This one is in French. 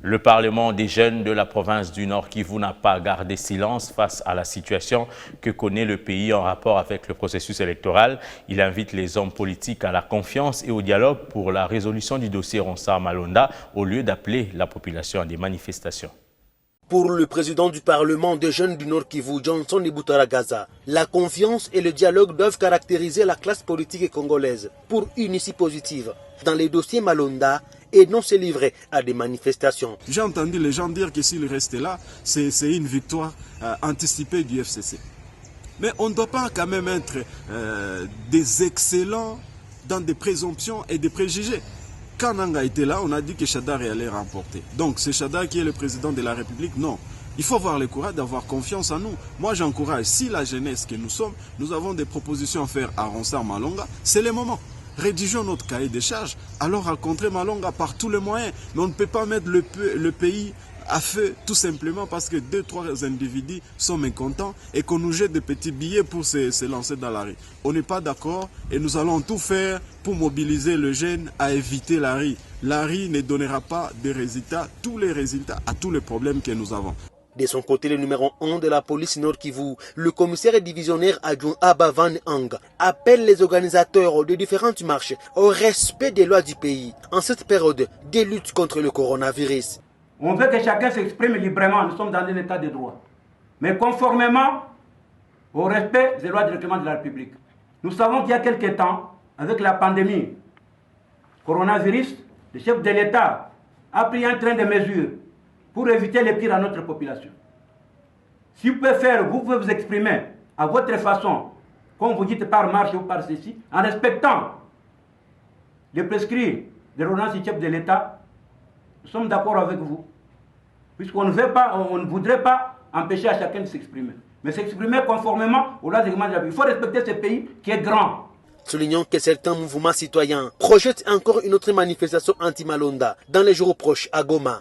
Le Parlement des jeunes de la province du Nord Kivu n'a pas gardé silence face à la situation que connaît le pays en rapport avec le processus électoral. Il invite les hommes politiques à la confiance et au dialogue pour la résolution du dossier Ronsard Malonda au lieu d'appeler la population à des manifestations. Pour le président du Parlement des jeunes du Nord Kivu, Johnson Ibutaragaza, la confiance et le dialogue doivent caractériser la classe politique congolaise pour une issue positive dans les dossiers Malonda et non se livrer à des manifestations. J'ai entendu les gens dire que s'il restait là, c'est une victoire anticipée du FCC. Mais on ne doit pas quand même être des excellents dans des présomptions et des préjugés. Quand Nanga était là, on a dit que Chadar allait remporter. Donc c'est Chadar qui est le président de la République? Non. Il faut avoir le courage d'avoir confiance en nous. Moi j'encourage, si la jeunesse que nous sommes, nous avons des propositions à faire à Ronsard Malonga, c'est le moment. Rédigeons notre cahier des charges, alors rencontrer Malonga par tous les moyens. Mais on ne peut pas mettre le pays à feu tout simplement parce que 2-3 individus sont mécontents et qu'on nous jette des petits billets pour se lancer dans la rue. On n'est pas d'accord et nous allons tout faire pour mobiliser le jeune à éviter la rue. La rue ne donnera pas de résultats, tous les résultats à tous les problèmes que nous avons. De son côté, le numéro 1 de la police Nord Kivu, le commissaire et divisionnaire adjoint Abba Van Hang, appelle les organisateurs de différentes marches au respect des lois du pays en cette période de lutte contre le coronavirus. On veut que chacun s'exprime librement, nous sommes dans un état de droit, mais conformément au respect des lois du règlement de la République. Nous savons qu'il y a quelques temps, avec la pandémie coronavirus, le chef de l'État a pris un train de mesures pour éviter le pire à notre population. Si vous pouvez faire, vous pouvez vous exprimer à votre façon, comme vous dites par marche ou par ceci, en respectant les prescrits de l'ordonnance du chef de l'État, nous sommes d'accord avec vous. Puisqu'on ne voudrait pas empêcher à chacun de s'exprimer, mais s'exprimer conformément aux lois règlements de la République. Il faut respecter ce pays qui est grand. Soulignons que certains mouvements citoyens projettent encore une autre manifestation anti-Malonda dans les jours proches à Goma.